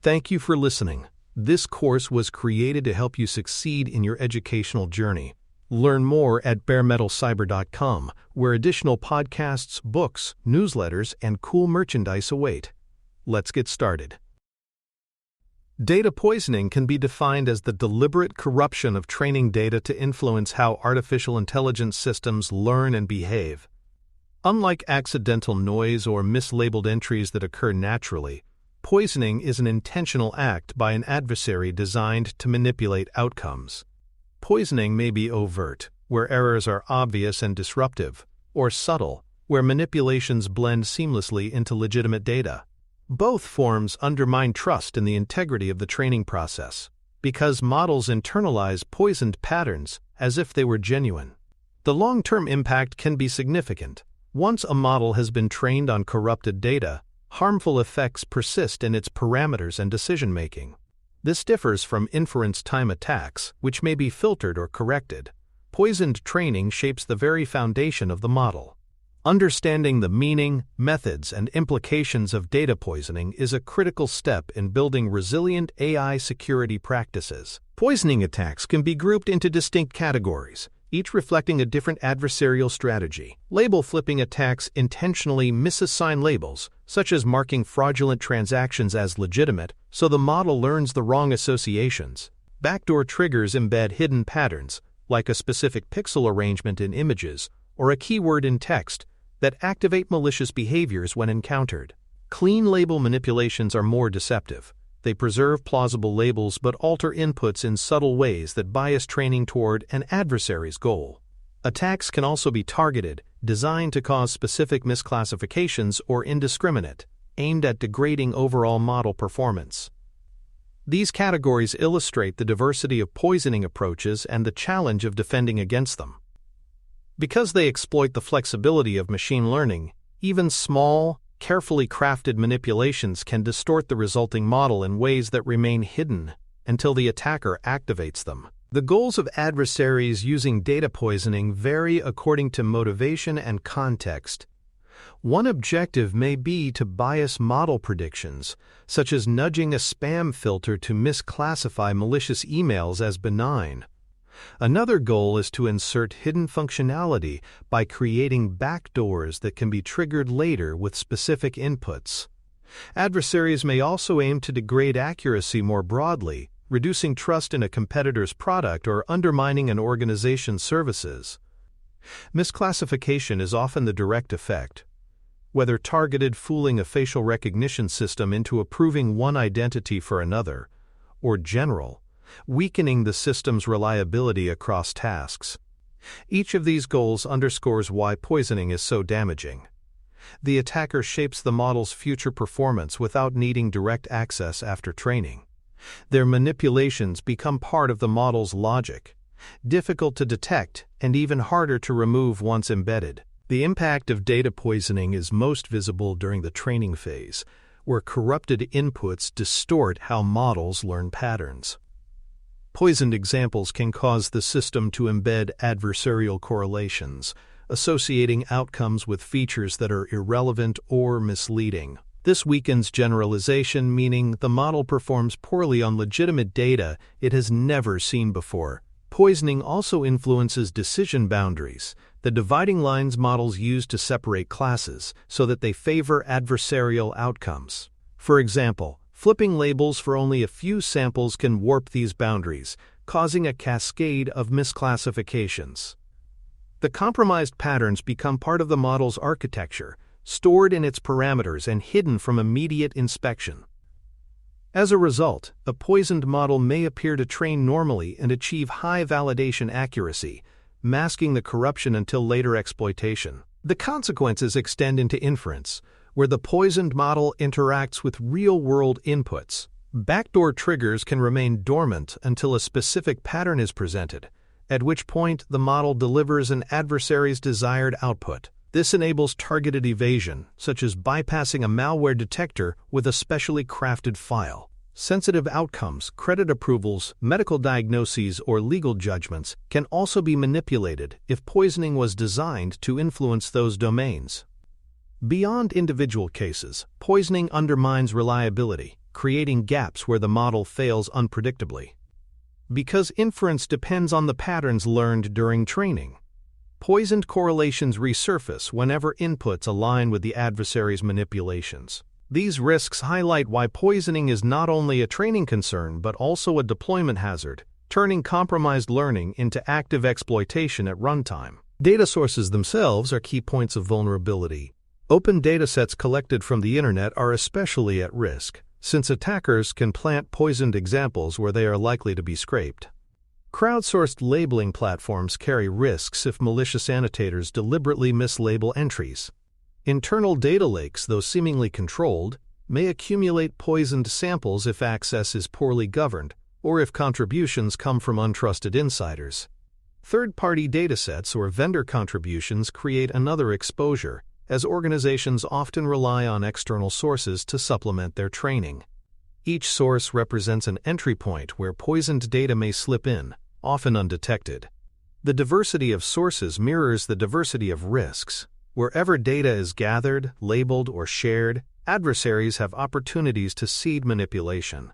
Thank you for listening. This course was created to help you succeed in your educational journey. Learn more at baremetalcyber.com, where additional podcasts, books, newsletters, and cool merchandise await. Let's get started. Data poisoning can be defined as the deliberate corruption of training data to influence how artificial intelligence systems learn and behave. Unlike accidental noise or mislabeled entries that occur naturally, poisoning is an intentional act by an adversary designed to manipulate outcomes. Poisoning may be overt, where errors are obvious and disruptive, or subtle, where manipulations blend seamlessly into legitimate data. Both forms undermine trust in the integrity of the training process, because models internalize poisoned patterns as if they were genuine. The long-term impact can be significant. Once a model has been trained on corrupted data, harmful effects persist in its parameters and decision-making. This differs from inference time attacks, which may be filtered or corrected. Poisoned training shapes the very foundation of the model. Understanding the meaning, methods, and implications of data poisoning is a critical step in building resilient AI security practices. Poisoning attacks can be grouped into distinct categories, each reflecting a different adversarial strategy. Label flipping attacks intentionally misassign labels, such as marking fraudulent transactions as legitimate, so the model learns the wrong associations. Backdoor triggers embed hidden patterns, like a specific pixel arrangement in images or a keyword in text, that activate malicious behaviors when encountered. Clean label manipulations are more deceptive. They preserve plausible labels but alter inputs in subtle ways that bias training toward an adversary's goal. Attacks can also be targeted, designed to cause specific misclassifications, or indiscriminate, aimed at degrading overall model performance. These categories illustrate the diversity of poisoning approaches and the challenge of defending against them. Because they exploit the flexibility of machine learning, even small, carefully crafted manipulations can distort the resulting model in ways that remain hidden until the attacker activates them. The goals of adversaries using data poisoning vary according to motivation and context. One objective may be to bias model predictions, such as nudging a spam filter to misclassify malicious emails as benign. Another goal is to insert hidden functionality by creating backdoors that can be triggered later with specific inputs. Adversaries may also aim to degrade accuracy more broadly, reducing trust in a competitor's product or undermining an organization's services. Misclassification is often the direct effect, whether targeted fooling a facial recognition system into approving one identity for another, or general, weakening the system's reliability across tasks. Each of these goals underscores why poisoning is so damaging. The attacker shapes the model's future performance without needing direct access after training. Their manipulations become part of the model's logic, difficult to detect and even harder to remove once embedded. The impact of data poisoning is most visible during the training phase, where corrupted inputs distort how models learn patterns. Poisoned examples can cause the system to embed adversarial correlations, associating outcomes with features that are irrelevant or misleading. This weakens generalization, meaning the model performs poorly on legitimate data it has never seen before. Poisoning also influences decision boundaries, the dividing lines models use to separate classes so that they favor adversarial outcomes. For example, flipping labels for only a few samples can warp these boundaries, causing a cascade of misclassifications. The compromised patterns become part of the model's architecture, stored in its parameters and hidden from immediate inspection. As a result, a poisoned model may appear to train normally and achieve high validation accuracy, masking the corruption until later exploitation. The consequences extend into inference, where the poisoned model interacts with real-world inputs. Backdoor triggers can remain dormant until a specific pattern is presented, at which point the model delivers an adversary's desired output. This enables targeted evasion, such as bypassing a malware detector with a specially crafted file. Sensitive outcomes, credit approvals, medical diagnoses, or legal judgments can also be manipulated if poisoning was designed to influence those domains. Beyond individual cases, poisoning undermines reliability. creating gaps where the model fails unpredictably. Because inference depends on the patterns learned during training, poisoned correlations resurface whenever inputs align with the adversary's manipulations. These risks highlight why poisoning is not only a training concern but also a deployment hazard, turning compromised learning into active exploitation at runtime. Data sources themselves are key points of vulnerability. Open datasets collected from the internet are especially at risk, since attackers can plant poisoned examples where they are likely to be scraped. Crowdsourced labeling platforms carry risks if malicious annotators deliberately mislabel entries. Internal data lakes, though seemingly controlled, may accumulate poisoned samples if access is poorly governed or if contributions come from untrusted insiders. Third-party datasets or vendor contributions create another exposure, as organizations often rely on external sources to supplement their training. Each source represents an entry point where poisoned data may slip in, often undetected. The diversity of sources mirrors the diversity of risks. Wherever data is gathered, labeled, or shared, adversaries have opportunities to seed manipulation.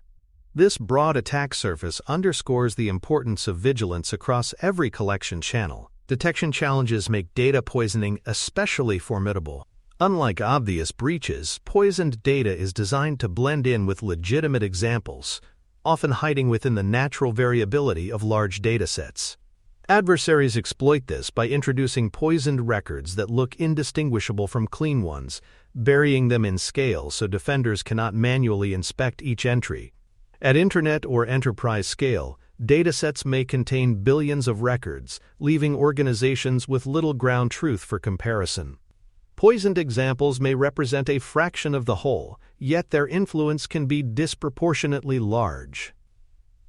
This broad attack surface underscores the importance of vigilance across every collection channel. Detection challenges make data poisoning especially formidable. Unlike obvious breaches, poisoned data is designed to blend in with legitimate examples, often hiding within the natural variability of large datasets. Adversaries exploit this by introducing poisoned records that look indistinguishable from clean ones, burying them in scale so defenders cannot manually inspect each entry. At internet or enterprise scale, datasets may contain billions of records, leaving organizations with little ground truth for comparison. Poisoned examples may represent a fraction of the whole, yet their influence can be disproportionately large.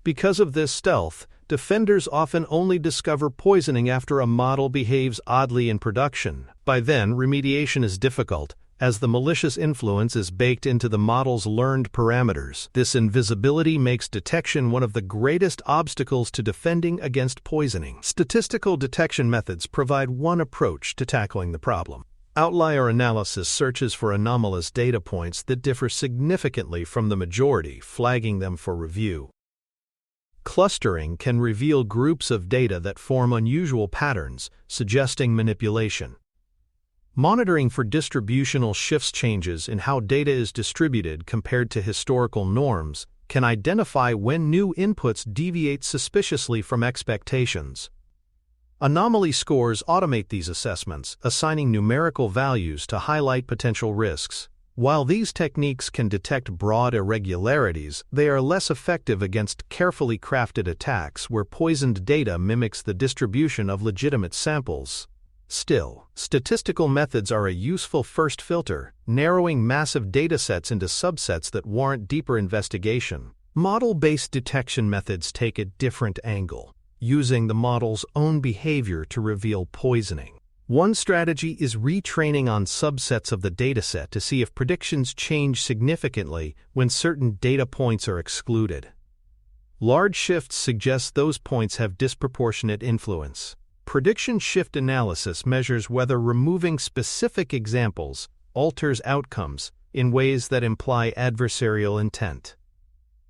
Because of this stealth, defenders often only discover poisoning after a model behaves oddly in production. By then, remediation is difficult, as the malicious influence is baked into the model's learned parameters. This invisibility makes detection one of the greatest obstacles to defending against poisoning. Statistical detection methods provide one approach to tackling the problem. Outlier analysis searches for anomalous data points that differ significantly from the majority, flagging them for review. Clustering can reveal groups of data that form unusual patterns, suggesting manipulation. Monitoring for distributional shifts changes in how data is distributed compared to historical norms can identify when new inputs deviate suspiciously from expectations. Anomaly scores automate these assessments, assigning numerical values to highlight potential risks. While these techniques can detect broad irregularities, they are less effective against carefully crafted attacks where poisoned data mimics the distribution of legitimate samples. Still, statistical methods are a useful first filter, narrowing massive datasets into subsets that warrant deeper investigation. Model-based detection methods take a different angle, using the model's own behavior to reveal poisoning. One strategy is retraining on subsets of the dataset to see if predictions change significantly when certain data points are excluded. Large shifts suggest those points have disproportionate influence. Prediction shift analysis measures whether removing specific examples alters outcomes in ways that imply adversarial intent.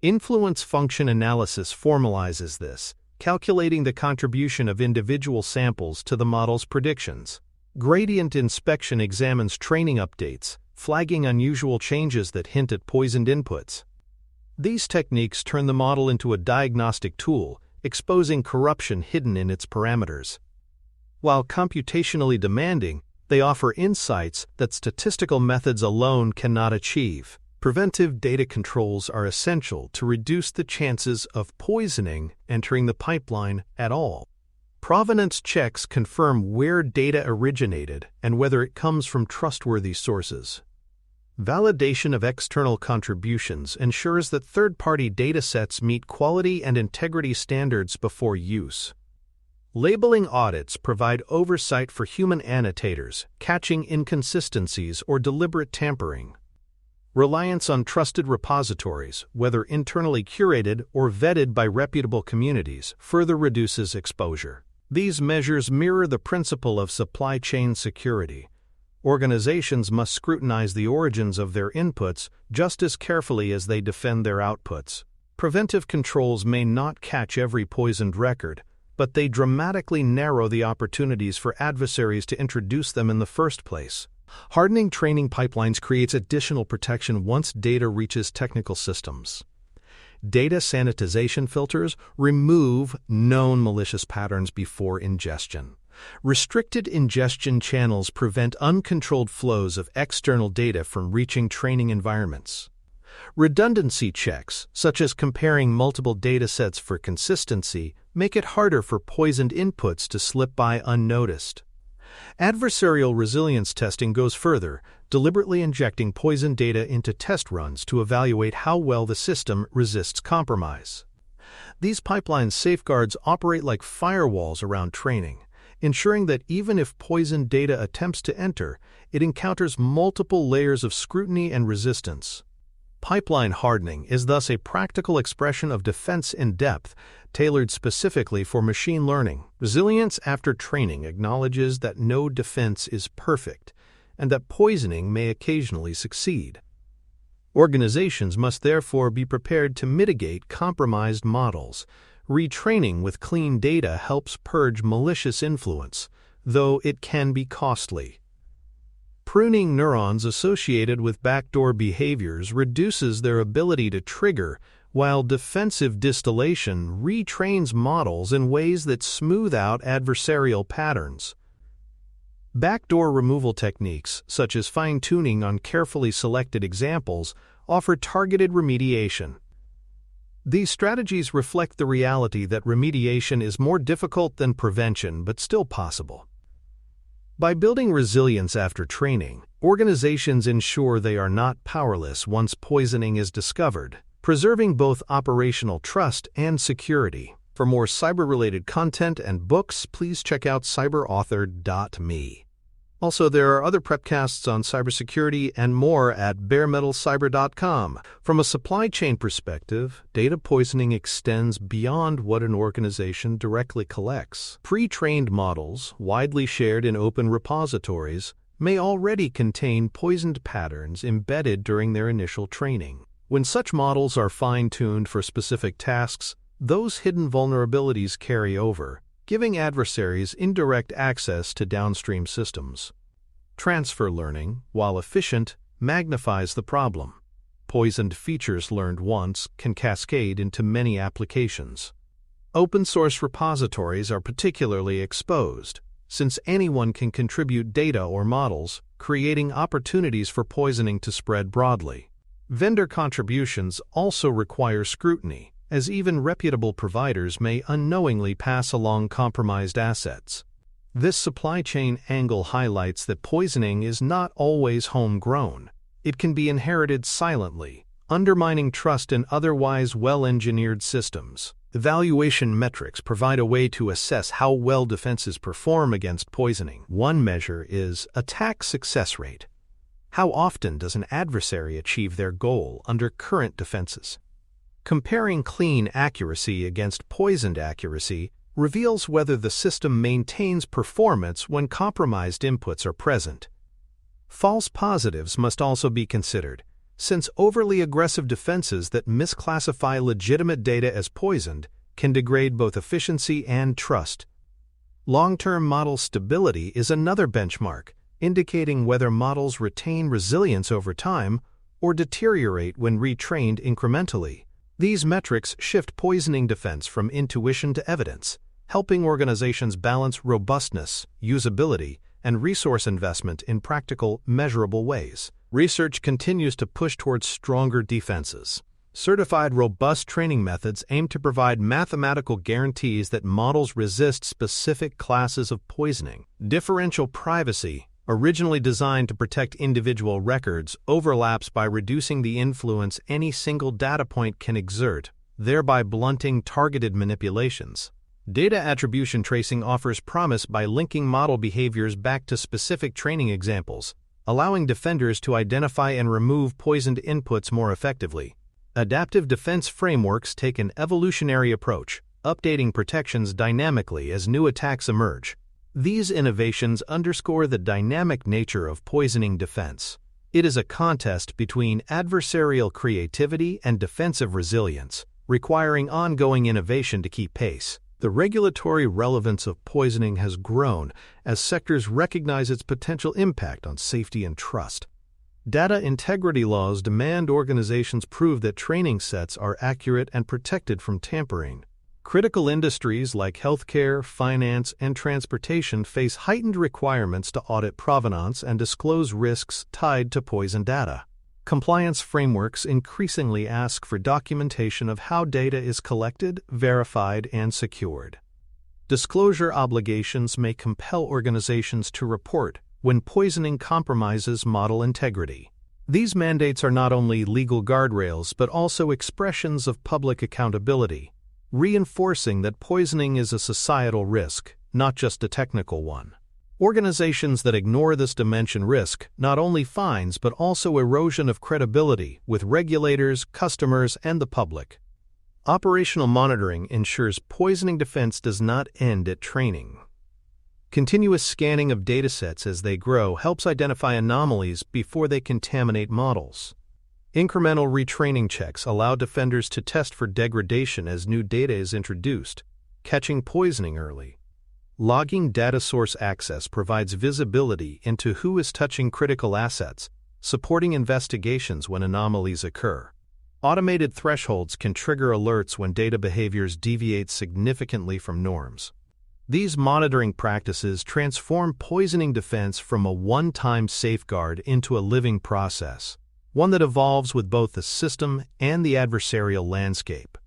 Influence function analysis formalizes this, calculating the contribution of individual samples to the model's predictions. Gradient inspection examines training updates, flagging unusual changes that hint at poisoned inputs. These techniques turn the model into a diagnostic tool, exposing corruption hidden in its parameters. While computationally demanding, they offer insights that statistical methods alone cannot achieve. Preventive data controls are essential to reduce the chances of poisoning entering the pipeline at all. Provenance checks confirm where data originated and whether it comes from trustworthy sources. Validation of external contributions ensures that third-party datasets meet quality and integrity standards before use. Labeling audits provide oversight for human annotators, catching inconsistencies or deliberate tampering. Reliance on trusted repositories, whether internally curated or vetted by reputable communities, further reduces exposure. These measures mirror the principle of supply chain security, Organizations must scrutinize the origins of their inputs just as carefully as they defend their outputs. Preventive controls may not catch every poisoned record, but they dramatically narrow the opportunities for adversaries to introduce them in the first place. Hardening training pipelines creates additional protection once data reaches technical systems. Data sanitization filters remove known malicious patterns before ingestion. Restricted ingestion channels prevent uncontrolled flows of external data from reaching training environments. Redundancy checks, such as comparing multiple datasets for consistency, make it harder for poisoned inputs to slip by unnoticed. Adversarial resilience testing goes further, deliberately injecting poisoned data into test runs to evaluate how well the system resists compromise. These pipeline safeguards operate like firewalls around training, ensuring that even if poisoned data attempts to enter, it encounters multiple layers of scrutiny and resistance. Pipeline hardening is thus a practical expression of defense in depth, tailored specifically for machine learning. Resilience after training acknowledges that no defense is perfect, and that poisoning may occasionally succeed. Organizations must therefore be prepared to mitigate compromised models. Retraining with clean data helps purge malicious influence, though it can be costly. Pruning neurons associated with backdoor behaviors reduces their ability to trigger, while defensive distillation retrains models in ways that smooth out adversarial patterns. Backdoor removal techniques, such as fine-tuning on carefully selected examples, offer targeted remediation. These strategies reflect the reality that remediation is more difficult than prevention, but still possible. By building resilience after training, organizations ensure they are not powerless once poisoning is discovered, preserving both operational trust and security. For more cyber-related content and books, please check out cyberauthor.me. Also, there are other prepcasts on cybersecurity and more at baremetalcyber.com. From a supply chain perspective, data poisoning extends beyond what an organization directly collects. Pre-trained models, widely shared in open repositories, may already contain poisoned patterns embedded during their initial training. When such models are fine-tuned for specific tasks, those hidden vulnerabilities carry over, giving adversaries indirect access to downstream systems. Transfer learning, while efficient, magnifies the problem. Poisoned features learned once can cascade into many applications. Open-source repositories are particularly exposed, since anyone can contribute data or models, creating opportunities for poisoning to spread broadly. Vendor contributions also require scrutiny, as even reputable providers may unknowingly pass along compromised assets. This supply chain angle highlights that poisoning is not always homegrown. It can be inherited silently, undermining trust in otherwise well-engineered systems. Evaluation metrics provide a way to assess how well defenses perform against poisoning. One measure is attack success rate. How often does an adversary achieve their goal under current defenses? Comparing clean accuracy against poisoned accuracy reveals whether the system maintains performance when compromised inputs are present. False positives must also be considered, since overly aggressive defenses that misclassify legitimate data as poisoned can degrade both efficiency and trust. Long-term model stability is another benchmark, indicating whether models retain resilience over time or deteriorate when retrained incrementally. These metrics shift poisoning defense from intuition to evidence, helping organizations balance robustness, usability, and resource investment in practical, measurable ways. Research continues to push towards stronger defenses. Certified robust training methods aim to provide mathematical guarantees that models resist specific classes of poisoning. Differential privacy, originally designed to protect individual records, overlaps by reducing the influence any single data point can exert, thereby blunting targeted manipulations. Data attribution tracing offers promise by linking model behaviors back to specific training examples, allowing defenders to identify and remove poisoned inputs more effectively. Adaptive defense frameworks take an evolutionary approach, updating protections dynamically as new attacks emerge. These innovations underscore the dynamic nature of poisoning defense. It is a contest between adversarial creativity and defensive resilience, requiring ongoing innovation to keep pace. The regulatory relevance of poisoning has grown as sectors recognize its potential impact on safety and trust. Data integrity laws demand organizations prove that training sets are accurate and protected from tampering. Critical industries like healthcare, finance, and transportation face heightened requirements to audit provenance and disclose risks tied to poison data. Compliance frameworks increasingly ask for documentation of how data is collected, verified, and secured. Disclosure obligations may compel organizations to report when poisoning compromises model integrity. These mandates are not only legal guardrails but also expressions of public accountability, reinforcing that poisoning is a societal risk, not just a technical one. Organizations that ignore this dimension risk not only fines but also erosion of credibility with regulators, customers, and the public. Operational monitoring ensures poisoning defense does not end at training. Continuous scanning of datasets as they grow helps identify anomalies before they contaminate models. Incremental retraining checks allow defenders to test for degradation as new data is introduced, catching poisoning early. Logging data source access provides visibility into who is touching critical assets, supporting investigations when anomalies occur. Automated thresholds can trigger alerts when data behaviors deviate significantly from norms. These monitoring practices transform poisoning defense from a one-time safeguard into a living process, one that evolves with both the system and the adversarial landscape.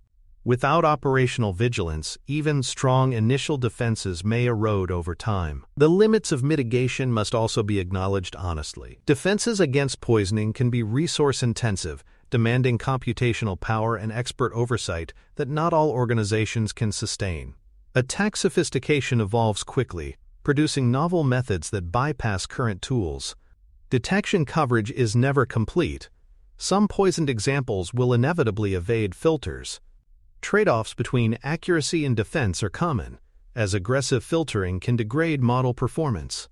Without operational vigilance, even strong initial defenses may erode over time. The limits of mitigation must also be acknowledged honestly. Defenses against poisoning can be resource-intensive, demanding computational power and expert oversight that not all organizations can sustain. Attack sophistication evolves quickly, producing novel methods that bypass current tools. Detection coverage is never complete. Some poisoned examples will inevitably evade filters. Trade-offs between accuracy and defense are common, as aggressive filtering can degrade model performance.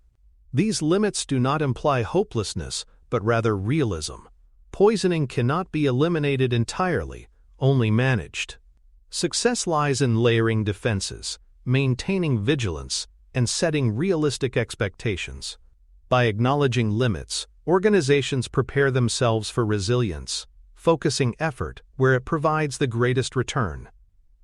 These limits do not imply hopelessness, but rather realism. Poisoning cannot be eliminated entirely, only managed. Success lies in layering defenses, maintaining vigilance, and setting realistic expectations. By acknowledging limits, organizations prepare themselves for resilience, focusing effort where it provides the greatest return.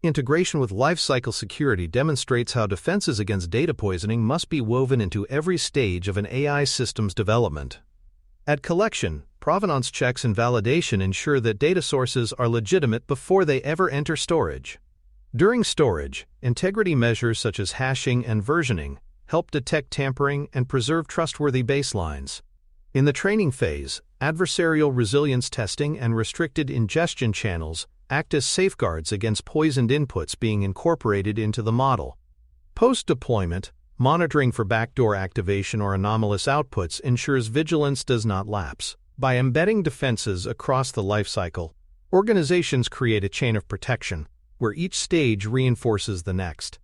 Integration with lifecycle security demonstrates how defenses against data poisoning must be woven into every stage of an AI system's development. At collection, provenance checks and validation ensure that data sources are legitimate before they ever enter storage. During storage, integrity measures such as hashing and versioning help detect tampering and preserve trustworthy baselines. In the training phase, adversarial resilience testing and restricted ingestion channels act as safeguards against poisoned inputs being incorporated into the model. Post-deployment, monitoring for backdoor activation or anomalous outputs ensures vigilance does not lapse. By embedding defenses across the lifecycle, organizations create a chain of protection, where each stage reinforces the next.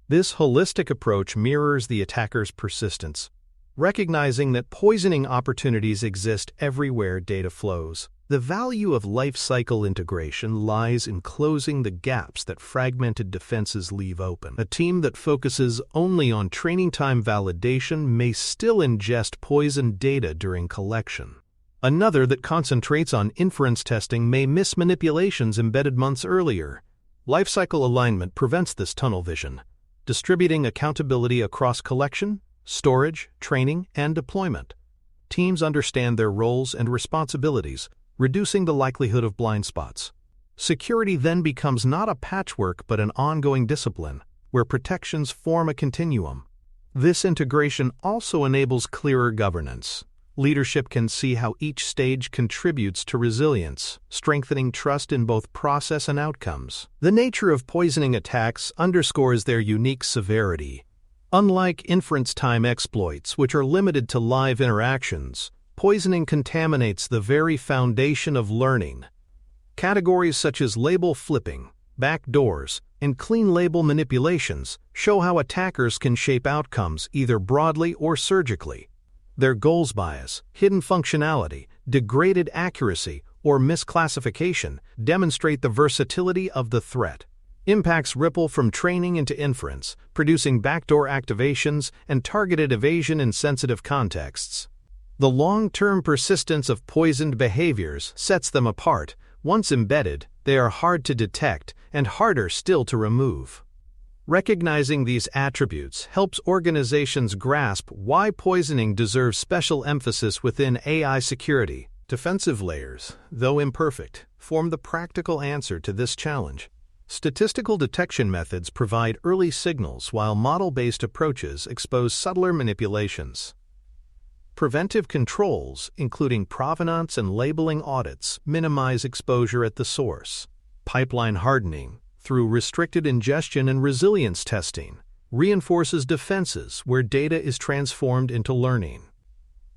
This holistic approach mirrors the attacker's persistence, recognizing that poisoning opportunities exist everywhere data flows. The value of lifecycle integration lies in closing the gaps that fragmented defenses leave open. A team that focuses only on training time validation may still ingest poisoned data during collection. Another that concentrates on inference testing may miss manipulations embedded months earlier. Lifecycle alignment prevents this tunnel vision, distributing accountability across collection, storage, training, and deployment. Teams understand their roles and responsibilities, reducing the likelihood of blind spots. Security then becomes not a patchwork but an ongoing discipline, where protections form a continuum. This integration also enables clearer governance. Leadership can see how each stage contributes to resilience, strengthening trust in both process and outcomes. The nature of poisoning attacks underscores their unique severity. Unlike inference time exploits, which are limited to live interactions, poisoning contaminates the very foundation of learning. Categories such as label flipping, backdoors, and clean label manipulations show how attackers can shape outcomes either broadly or surgically. Their goals bias, hidden functionality, degraded accuracy, or misclassification demonstrate the versatility of the threat. Impacts ripple from training into inference, producing backdoor activations and targeted evasion in sensitive contexts. The long-term persistence of poisoned behaviors sets them apart. Once embedded, they are hard to detect and harder still to remove. Recognizing these attributes helps organizations grasp why poisoning deserves special emphasis within AI security. Defensive layers, though imperfect, form the practical answer to this challenge. Statistical detection methods provide early signals while model-based approaches expose subtler manipulations. Preventive controls, including provenance and labeling audits, minimize exposure at the source. Pipeline hardening, through restricted ingestion and resilience testing, reinforces defenses where data is transformed into learning.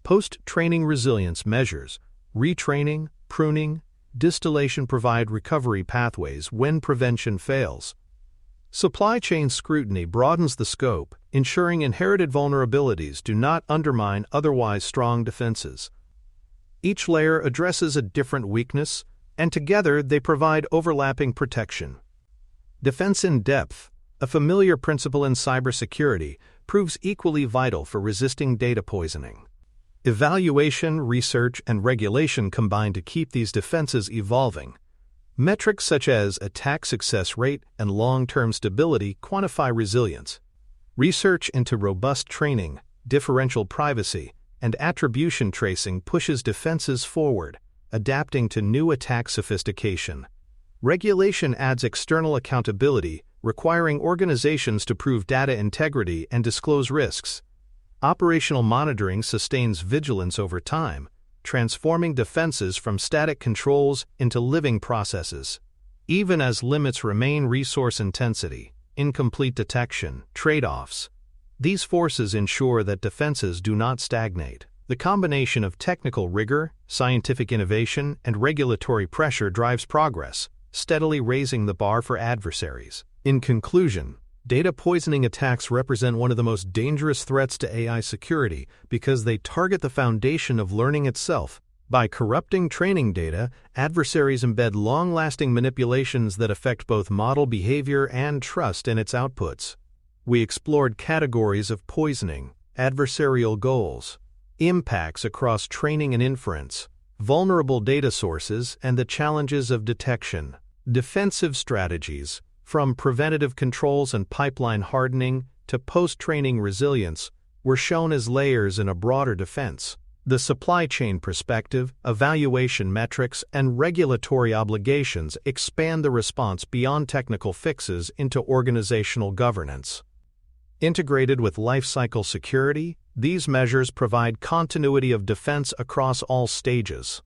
Post-training resilience measures, retraining, pruning, distillation provide recovery pathways when prevention fails. Supply chain scrutiny broadens the scope, ensuring inherited vulnerabilities do not undermine otherwise strong defenses. Each layer addresses a different weakness, and together they provide overlapping protection. Defense in depth, a familiar principle in cybersecurity, proves equally vital for resisting data poisoning. Evaluation, research, and regulation combine to keep these defenses evolving. Metrics such as attack success rate and long-term stability quantify resilience. Research into robust training, differential privacy, and attribution tracing pushes defenses forward, adapting to new attack sophistication. Regulation adds external accountability, requiring organizations to prove data integrity and disclose risks. Operational monitoring sustains vigilance over time, transforming defenses from static controls into living processes. Even as limits remain resource intensity, incomplete detection, trade-offs, these forces ensure that defenses do not stagnate. The combination of technical rigor, scientific innovation, and regulatory pressure drives progress, steadily raising the bar for adversaries. In conclusion, data poisoning attacks represent one of the most dangerous threats to AI security because they target the foundation of learning itself. By corrupting training data, adversaries embed long-lasting manipulations that affect both model behavior and trust in its outputs. We explored categories of poisoning, adversarial goals, impacts across training and inference, vulnerable data sources, and the challenges of detection. Defensive strategies, from preventative controls and pipeline hardening to post-training resilience, were shown as layers in a broader defense. The supply chain perspective, evaluation metrics, and regulatory obligations expand the response beyond technical fixes into organizational governance. Integrated with lifecycle security, these measures provide continuity of defense across all stages.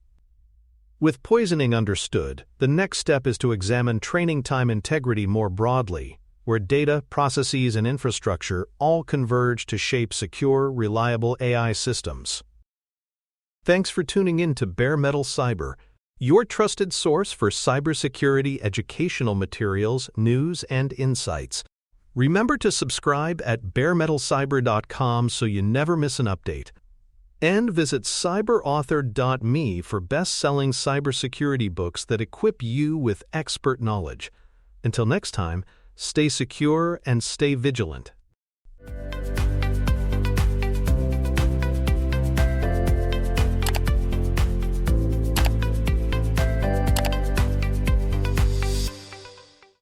With poisoning understood, the next step is to examine training time integrity more broadly, where data, processes, and infrastructure all converge to shape secure, reliable AI systems. Thanks for tuning in to Bare Metal Cyber, your trusted source for cybersecurity educational materials, news, and insights. Remember to subscribe at baremetalcyber.com so you never miss an update. And visit cyberauthor.me for best-selling cybersecurity books that equip you with expert knowledge. Until next time, stay secure and stay vigilant.